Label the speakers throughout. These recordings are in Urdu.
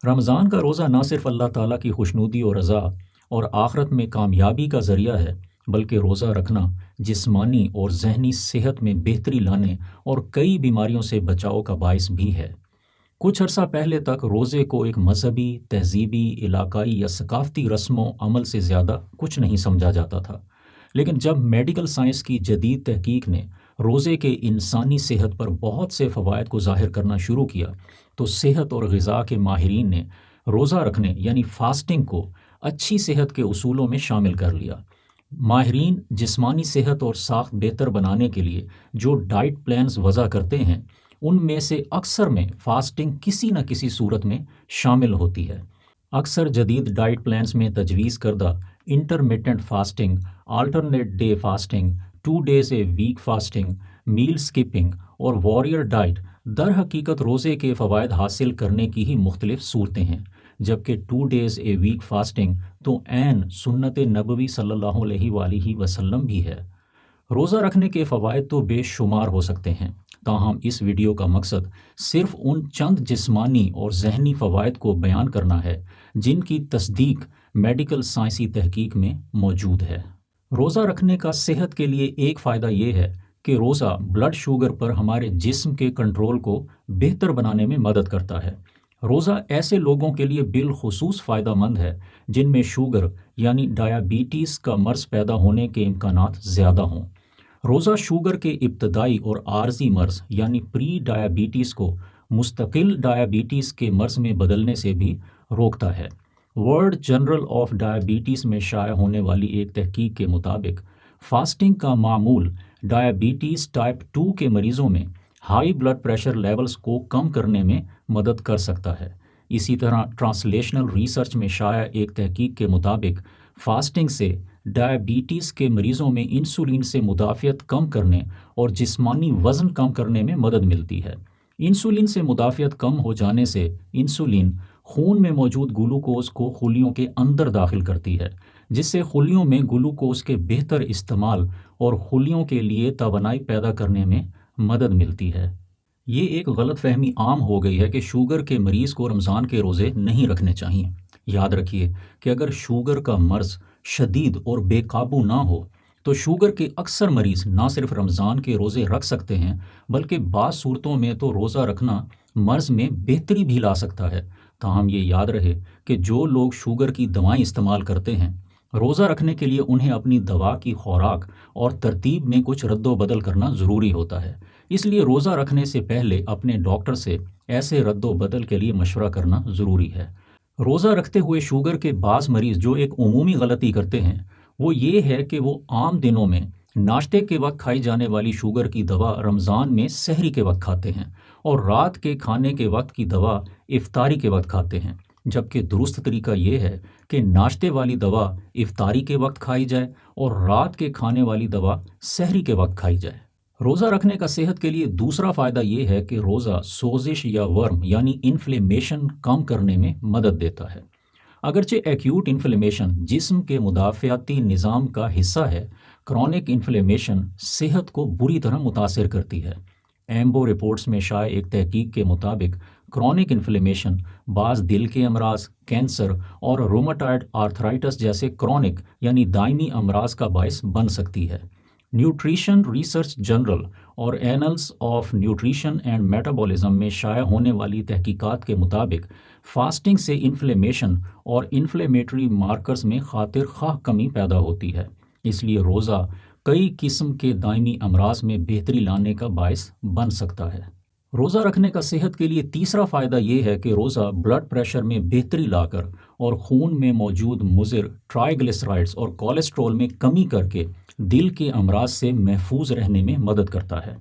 Speaker 1: رمضان کا روزہ نہ صرف اللہ تعالیٰ کی خوشنودی اور رضا اور آخرت میں کامیابی کا ذریعہ ہے، بلکہ روزہ رکھنا جسمانی اور ذہنی صحت میں بہتری لانے اور کئی بیماریوں سے بچاؤ کا باعث بھی ہے۔ کچھ عرصہ پہلے تک روزے کو ایک مذہبی، تہذیبی، علاقائی یا ثقافتی رسم و عمل سے زیادہ کچھ نہیں سمجھا جاتا تھا، لیکن جب میڈیکل سائنس کی جدید تحقیق نے روزے کے انسانی صحت پر بہت سے فوائد کو ظاہر کرنا شروع کیا، تو صحت اور غذا کے ماہرین نے روزہ رکھنے یعنی فاسٹنگ کو اچھی صحت کے اصولوں میں شامل کر لیا۔ ماہرین جسمانی صحت اور ساخت بہتر بنانے کے لیے جو ڈائٹ پلانز وضع کرتے ہیں، ان میں سے اکثر میں فاسٹنگ کسی نہ کسی صورت میں شامل ہوتی ہے۔ اکثر جدید ڈائٹ پلانز میں تجویز کردہ intermittent fasting, alternate day fasting, 2 days اے ویک فاسٹنگ، میل سکپنگ اور واریر ڈائٹ در حقیقت روزے کے فوائد حاصل کرنے کی ہی مختلف صورتیں ہیں، جبکہ 2 days اے ویک فاسٹنگ تو عین سنت نبوی صلی اللہ علیہ وآلہ وسلم بھی ہے۔ روزہ رکھنے کے فوائد تو بے شمار ہو سکتے ہیں، تاہم اس ویڈیو کا مقصد صرف ان چند جسمانی اور ذہنی فوائد کو بیان کرنا ہے جن کی تصدیق میڈیکل سائنسی تحقیق میں موجود ہے۔ روزہ رکھنے کا صحت کے لیے ایک فائدہ یہ ہے کہ روزہ بلڈ شوگر پر ہمارے جسم کے کنٹرول کو بہتر بنانے میں مدد کرتا ہے۔ روزہ ایسے لوگوں کے لیے بالخصوص فائدہ مند ہے جن میں شوگر یعنی ڈائیابیٹیز کا مرض پیدا ہونے کے امکانات زیادہ ہوں۔ روزہ شوگر کے ابتدائی اور عارضی مرض یعنی پری ڈائیابیٹیز کو مستقل ڈائیابیٹیز کے مرض میں بدلنے سے بھی روکتا ہے۔ ورلڈ جرنل آف ڈائیابیٹیز میں شائع ہونے والی ایک تحقیق کے مطابق فاسٹنگ کا معمول ڈائیابیٹیز ٹائپ 2 کے مریضوں میں ہائی بلڈ پریشر لیولز کو کم کرنے میں مدد کر سکتا ہے۔ اسی طرح ٹرانسلیشنل ریسرچ میں شائع ایک تحقیق کے مطابق فاسٹنگ سے ڈائیابیٹیز کے مریضوں میں انسولین سے مدافعت کم کرنے اور جسمانی وزن کم کرنے میں مدد ملتی ہے۔ انسولین سے مدافعت کم ہو جانے سے انسولین خون میں موجود گلوکوز کو خلیوں کے اندر داخل کرتی ہے، جس سے خلیوں میں گلوکوز کے بہتر استعمال اور خلیوں کے لیے توانائی پیدا کرنے میں مدد ملتی ہے۔ یہ ایک غلط فہمی عام ہو گئی ہے کہ شوگر کے مریض کو رمضان کے روزے نہیں رکھنے چاہیے۔ یاد رکھیے کہ اگر شوگر کا مرض شدید اور بے قابو نہ ہو تو شوگر کے اکثر مریض نہ صرف رمضان کے روزے رکھ سکتے ہیں، بلکہ بعض صورتوں میں تو روزہ رکھنا مرض میں بہتری بھی لا سکتا ہے۔ تاہم یہ یاد رہے کہ جو لوگ شوگر کی دوائیں استعمال کرتے ہیں، روزہ رکھنے کے لیے انہیں اپنی دوا کی خوراک اور ترتیب میں کچھ رد و بدل کرنا ضروری ہوتا ہے۔ اس لیے روزہ رکھنے سے پہلے اپنے ڈاکٹر سے ایسے رد و بدل کے لیے مشورہ کرنا ضروری ہے۔ روزہ رکھتے ہوئے شوگر کے بعض مریض جو ایک عمومی غلطی کرتے ہیں وہ یہ ہے کہ وہ عام دنوں میں ناشتے کے وقت کھائی جانے والی شوگر کی دوا رمضان میں سحری کے وقت کھاتے ہیں اور رات کے کھانے کے وقت کی دوا افطاری کے وقت کھاتے ہیں، جبکہ درست طریقہ یہ ہے کہ ناشتے والی دوا افطاری کے وقت کھائی جائے اور رات کے کھانے والی دوا سحری کے وقت کھائی جائے۔ روزہ رکھنے کا صحت کے لیے دوسرا فائدہ یہ ہے کہ روزہ سوزش یا ورم یعنی انفلیمیشن کم کرنے میں مدد دیتا ہے۔ اگرچہ ایکیوٹ انفلیمیشن جسم کے مدافعتی نظام کا حصہ ہے، کرونک انفلیمیشن صحت کو بری طرح متاثر کرتی ہے۔ ایمبو رپورٹس میں شائع ایک تحقیق کے مطابق کرونک انفلیمیشن بعض دل کے امراض، کینسر اور روماٹائڈ آرتھرائٹس جیسے کرونک یعنی دائمی امراض کا باعث بن سکتی ہے۔ نیوٹریشن ریسرچ جرنل اور annals of nutrition and metabolism میں شائع ہونے والی تحقیقات کے مطابق فاسٹنگ سے انفلیمیشن اور انفلیمیٹری مارکرز میں خاطر خواہ کمی پیدا ہوتی ہے۔ اس لیے روزہ کئی قسم کے دائمی امراض میں بہتری لانے کا باعث بن سکتا ہے۔ روزہ رکھنے کا صحت کے لیے تیسرا فائدہ یہ ہے کہ روزہ بلڈ پریشر میں بہتری لا کر اور خون میں موجود مضر ٹرائیگلیسرائڈز اور کولیسٹرول میں کمی کر کے دل کے امراض سے محفوظ رہنے میں مدد کرتا ہے۔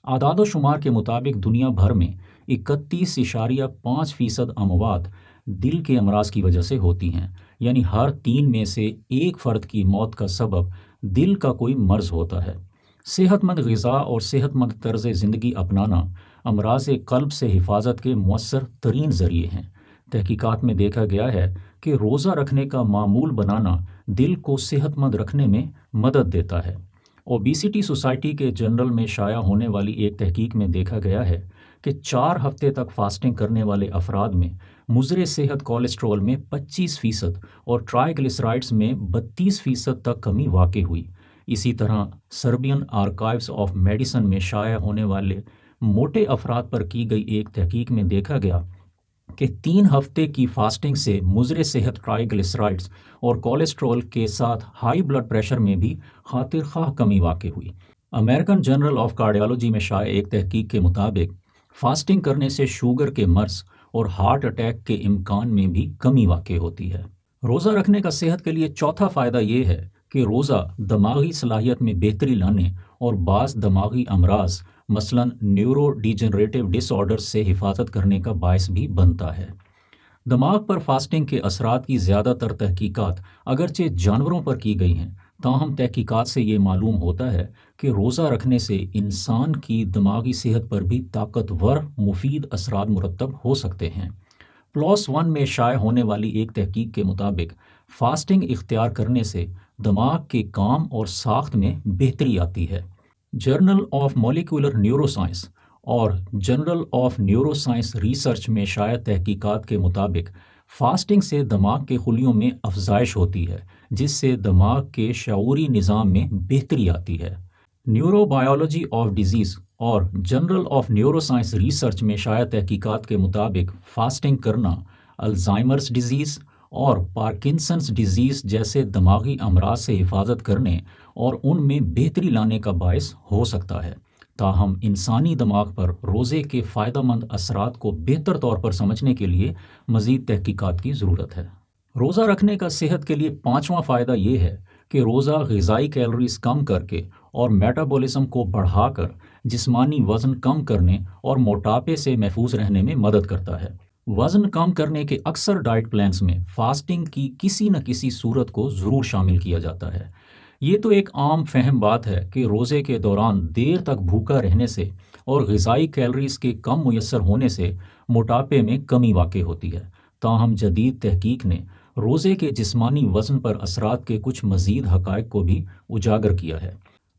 Speaker 1: اعداد و شمار کے مطابق دنیا بھر میں 31.5% اموات دل کے امراض کی وجہ سے ہوتی ہیں، یعنی ہر 3 میں سے 1 فرد کی موت کا سبب دل کا کوئی مرض ہوتا ہے۔ صحت مند غذا اور صحت مند طرز زندگی اپنانا امراض قلب سے حفاظت کے مؤثر ترین ذریعے ہیں۔ تحقیقات میں دیکھا گیا ہے کہ روزہ رکھنے کا معمول بنانا دل کو صحت مند رکھنے میں مدد دیتا ہے۔ اوبیسٹی سوسائٹی کے جرنل میں شائع ہونے والی ایک تحقیق میں دیکھا گیا ہے کہ 4 ہفتے تک فاسٹنگ کرنے والے افراد میں مضر صحت کولیسٹرول میں 25% اور ٹرائیگلیسرائڈز میں 32% تک کمی واقع ہوئی۔ اسی طرح سربین آرکائیوز آف میڈیسن میں شائع ہونے والے موٹے افراد پر کی گئی ایک تحقیق میں دیکھا گیا کہ 3 ہفتے کی فاسٹنگ سے مضر صحت ٹرائیگلیسرائڈز اور کولیسٹرول کے ساتھ ہائی بلڈ پریشر میں بھی خاطر خواہ کمی واقع ہوئی۔ امریکن جرنل آف کارڈیالوجی میں شائع ایک تحقیق کے مطابق فاسٹنگ کرنے سے شوگر کے مرض اور ہارٹ اٹیک کے امکان میں بھی کمی واقع ہوتی ہے۔ روزہ رکھنے کا صحت کے لیے چوتھا فائدہ یہ ہے کہ روزہ دماغی صلاحیت میں بہتری لانے اور بعض دماغی امراض مثلاً نیورو ڈیجنریٹو ڈس آرڈر سے حفاظت کرنے کا باعث بھی بنتا ہے۔ دماغ پر فاسٹنگ کے اثرات کی زیادہ تر تحقیقات اگرچہ جانوروں پر کی گئی ہیں، تاہم تحقیقات سے یہ معلوم ہوتا ہے کہ روزہ رکھنے سے انسان کی دماغی صحت پر بھی طاقتور مفید اثرات مرتب ہو سکتے ہیں۔ PLOS ONE میں شائع ہونے والی ایک تحقیق کے مطابق فاسٹنگ اختیار کرنے سے دماغ کے کام اور ساخت میں بہتری آتی ہے۔ Journal of molecular neuroscience اور journal of neuroscience research میں شائع تحقیقات کے مطابق فاسٹنگ سے دماغ کے خلیوں میں افزائش ہوتی ہے، جس سے دماغ کے شعوری نظام میں بہتری آتی ہے۔ نیورو بایولوجی آف ڈیزیز اور journal of neuroscience research میں شائع تحقیقات کے مطابق فاسٹنگ کرنا الزائمرز ڈیزیز اور پارکنسنس ڈیزیز جیسے دماغی امراض سے حفاظت کرنے اور ان میں بہتری لانے کا باعث ہو سکتا ہے۔ تاہم انسانی دماغ پر روزے کے فائدہ مند اثرات کو بہتر طور پر سمجھنے کے لیے مزید تحقیقات کی ضرورت ہے۔ روزہ رکھنے کا صحت کے لیے پانچواں فائدہ یہ ہے کہ روزہ غذائی کیلوریز کم کر کے اور میٹابولزم کو بڑھا کر جسمانی وزن کم کرنے اور موٹاپے سے محفوظ رہنے میں مدد کرتا ہے۔ وزن کم کرنے کے اکثر ڈائٹ پلانز میں فاسٹنگ کی کسی نہ کسی صورت کو ضرور شامل کیا جاتا ہے۔ یہ تو ایک عام فہم بات ہے کہ روزے کے دوران دیر تک بھوکا رہنے سے اور غذائی کیلوریز کے کم میسر ہونے سے موٹاپے میں کمی واقع ہوتی ہے، تاہم جدید تحقیق نے روزے کے جسمانی وزن پر اثرات کے کچھ مزید حقائق کو بھی اجاگر کیا ہے۔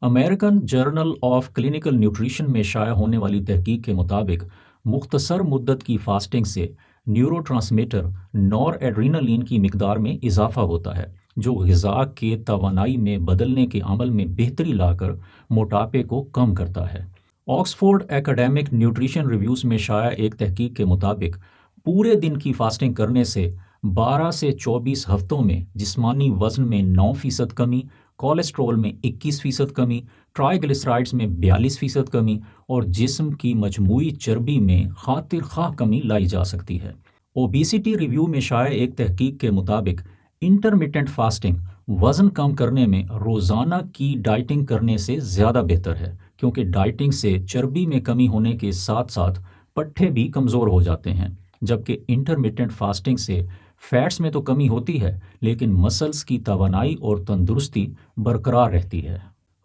Speaker 1: American journal of clinical nutrition میں شائع ہونے والی تحقیق کے مطابق مختصر مدت کی فاسٹنگ سے نیورو ٹرانسمیٹر نور ایڈرینالین کی مقدار میں اضافہ ہوتا ہے، جو غذا کے توانائی میں بدلنے کے عمل میں بہتری لا کر موٹاپے کو کم کرتا ہے۔ آکسفورڈ ایکیڈیمک نیوٹریشن ریویوز میں شائع ایک تحقیق کے مطابق پورے دن کی فاسٹنگ کرنے سے 12 سے 24 ہفتوں میں جسمانی وزن میں 9% کمی، کولیسٹرول میں 21% کمی، ٹرائیگلیسرائڈز میں 42% کمی اور جسم کی مجموعی چربی میں خاطر خواہ کمی لائی جا سکتی ہے۔ اوبیسٹی ریویو میں شائع ایک تحقیق کے مطابق انٹرمیٹنٹ فاسٹنگ وزن کم کرنے میں روزانہ کی ڈائٹنگ کرنے سے زیادہ بہتر ہے، کیونکہ ڈائٹنگ سے چربی میں کمی ہونے کے ساتھ ساتھ پٹھے بھی کمزور ہو جاتے ہیں، جبکہ انٹرمیٹنٹ فاسٹنگ سے فیٹس میں تو کمی ہوتی ہے لیکن مسلز کی توانائی اور تندرستی برقرار رہتی ہے۔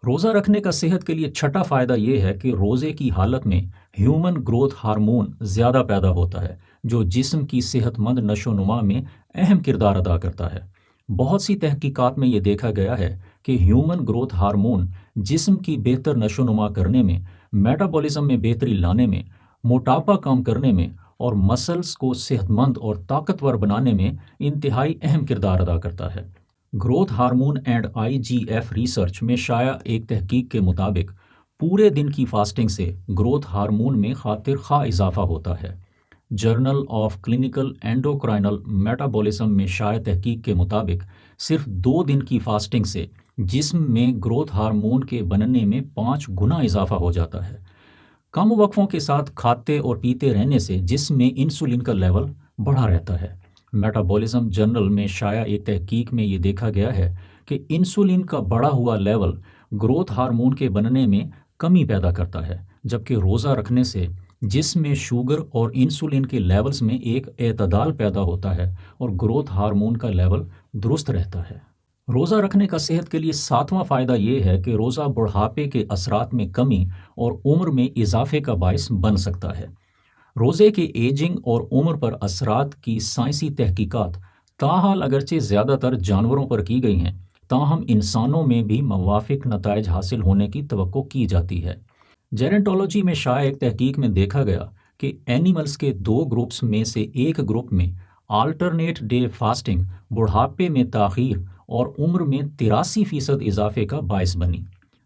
Speaker 1: روزہ رکھنے کا صحت کے لیے چھٹا فائدہ یہ ہے کہ روزے کی حالت میں ہیومن گروتھ ہارمون زیادہ پیدا ہوتا ہے، جو جسم کی صحت مند نشو و نما میں اہم کردار ادا کرتا ہے۔ بہت سی تحقیقات میں یہ دیکھا گیا ہے کہ ہیومن گروتھ ہارمون جسم کی بہتر نشو و نما کرنے میں، میٹابولزم میں بہتری لانے میں، موٹاپا کم کرنے میں اور مسلز کو صحت مند اور طاقتور بنانے میں انتہائی اہم کردار ادا کرتا ہے۔ Growth hormone and IGF research میں شائع ایک تحقیق کے مطابق پورے دن کی فاسٹنگ سے گروتھ ہارمون میں خاطر خواہ اضافہ ہوتا ہے۔ Journal of clinical endocrinal metabolism میں شائع تحقیق کے مطابق صرف 2 دن کی فاسٹنگ سے جسم میں گروتھ ہارمون کے بننے میں 5 گنا اضافہ ہو جاتا ہے۔ کم وقفوں کے ساتھ کھاتے اور پیتے رہنے سے جسم میں انسولین کا لیول بڑھا رہتا ہے۔ میٹابولزم جرنل میں شائع ایک تحقیق میں یہ دیکھا گیا ہے کہ انسولین کا بڑھا ہوا لیول گروتھ ہارمون کے بننے میں کمی پیدا کرتا ہے، جبکہ روزہ رکھنے سے جسم میں شوگر اور انسولین کے لیولز میں ایک اعتدال پیدا ہوتا ہے اور گروتھ ہارمون کا لیول درست رہتا ہے۔ روزہ رکھنے کا صحت کے لیے 7واں فائدہ یہ ہے کہ روزہ بڑھاپے کے اثرات میں کمی اور عمر میں اضافے کا باعث بن سکتا ہے۔ روزے کے ایجنگ اور عمر پر اثرات کی سائنسی تحقیقات تاحال اگرچہ زیادہ تر جانوروں پر کی گئی ہیں، تاہم انسانوں میں بھی موافق نتائج حاصل ہونے کی توقع کی جاتی ہے۔ جیرنٹولوجی میں شائع ایک تحقیق میں دیکھا گیا کہ اینیملز کے دو گروپس میں سے ایک گروپ میں آلٹرنیٹ ڈے فاسٹنگ بڑھاپے میں تاخیر اور عمر میں 83% اضافے کا باعث بنی۔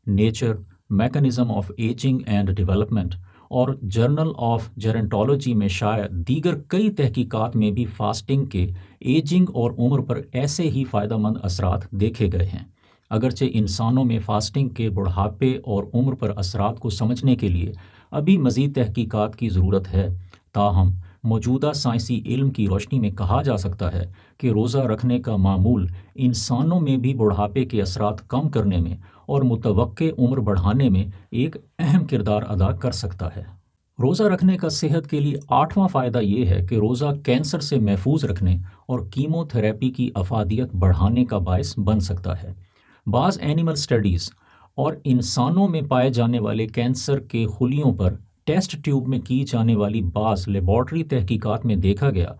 Speaker 1: Nature, mechanism of ageing and development اور جرنل آف جیرنٹولوجی میں شائع دیگر کئی تحقیقات میں بھی فاسٹنگ کے ایجنگ اور عمر پر ایسے ہی فائدہ مند اثرات دیکھے گئے ہیں۔ اگرچہ انسانوں میں فاسٹنگ کے بڑھاپے اور عمر پر اثرات کو سمجھنے کے لیے ابھی مزید تحقیقات کی ضرورت ہے، تاہم موجودہ سائنسی علم کی روشنی میں کہا جا سکتا ہے کہ روزہ رکھنے کا معمول انسانوں میں بھی بڑھاپے کے اثرات کم کرنے میں اور متوقع عمر بڑھانے میں ایک اہم کردار ادا کر سکتا ہے۔ روزہ رکھنے کا صحت کے لیے 8واں فائدہ یہ ہے کہ روزہ کینسر سے محفوظ رکھنے اور کیمو تھراپی کی افادیت بڑھانے کا باعث بن سکتا ہے۔ بعض اینیمل اسٹڈیز اور انسانوں میں پائے جانے والے کینسر کے خلیوں پر ٹیسٹ ٹیوب میں کی جانے والی بعض لیبارٹری تحقیقات میں دیکھا گیا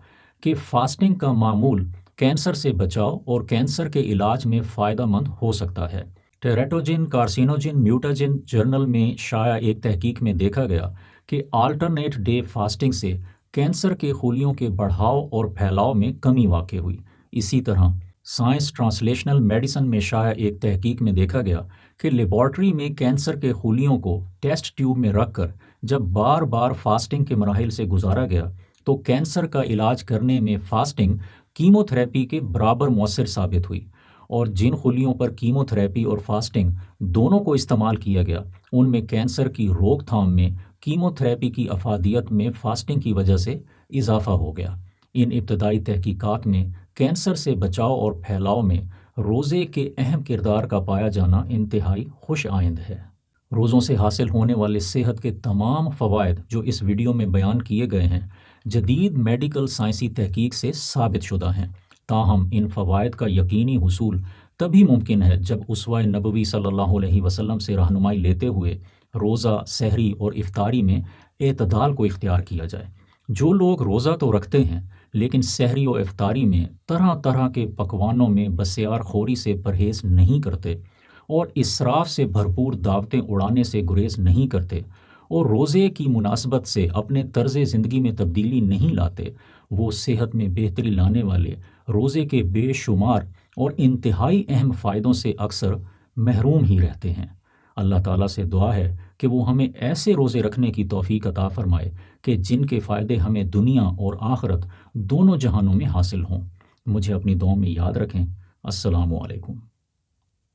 Speaker 1: کہ فاسٹنگ کا معمول کینسر سے بچاؤ اور کینسر کے علاج میں فائدہ مند ہو سکتا ہے۔ ٹیراتوجن کارسینوجن میوٹاجن جرنل میں شائع ایک تحقیق میں دیکھا گیا کہ آلٹرنیٹ ڈے فاسٹنگ سے کینسر کے خلیوں کے بڑھاؤ اور پھیلاؤ میں کمی واقع ہوئی۔ اسی طرح سائنس ٹرانسلیشنل میڈیسن میں شائع ایک تحقیق میں دیکھا گیا کہ لیبارٹری میں کینسر کے خلیوں کو ٹیسٹ ٹیوب میں رکھ کر جب بار بار فاسٹنگ کے مراحل سے گزارا گیا تو کینسر کا علاج کرنے میں فاسٹنگ کیمو تھراپی کے برابر مؤثر ثابت ہوئی، اور جن خلیوں پر کیمو تھراپی اور فاسٹنگ دونوں کو استعمال کیا گیا ان میں کینسر کی روک تھام میں کیمو تھراپی کی افادیت میں فاسٹنگ کی وجہ سے اضافہ ہو گیا۔ ان ابتدائی تحقیقات میں کینسر سے بچاؤ اور پھیلاؤ میں روزے کے اہم کردار کا پایا جانا انتہائی خوش آئند ہے۔ روزوں سے حاصل ہونے والے صحت کے تمام فوائد جو اس ویڈیو میں بیان کیے گئے ہیں جدید میڈیکل سائنسی تحقیق سے ثابت شدہ ہیں، تاہم ان فوائد کا یقینی حصول تبھی ممکن ہے جب اسوہ نبوی صلی اللہ علیہ وسلم سے رہنمائی لیتے ہوئے روزہ، سحری اور افطاری میں اعتدال کو اختیار کیا جائے۔ جو لوگ روزہ تو رکھتے ہیں لیکن سحری و افطاری میں طرح طرح کے پکوانوں میں بسیار خوری سے پرہیز نہیں کرتے اور اسراف سے بھرپور دعوتیں اڑانے سے گریز نہیں کرتے اور روزے کی مناسبت سے اپنے طرز زندگی میں تبدیلی نہیں لاتے، وہ صحت میں بہتری لانے والے روزے کے بے شمار اور انتہائی اہم فائدوں سے اکثر محروم ہی رہتے ہیں۔ اللہ تعالیٰ سے دعا ہے کہ وہ ہمیں ایسے روزے رکھنے کی توفیق عطا فرمائے کہ جن کے فائدے ہمیں دنیا اور آخرت دونوں جہانوں میں حاصل ہوں۔ مجھے اپنی دعاؤں میں یاد رکھیں۔ السلام علیکم۔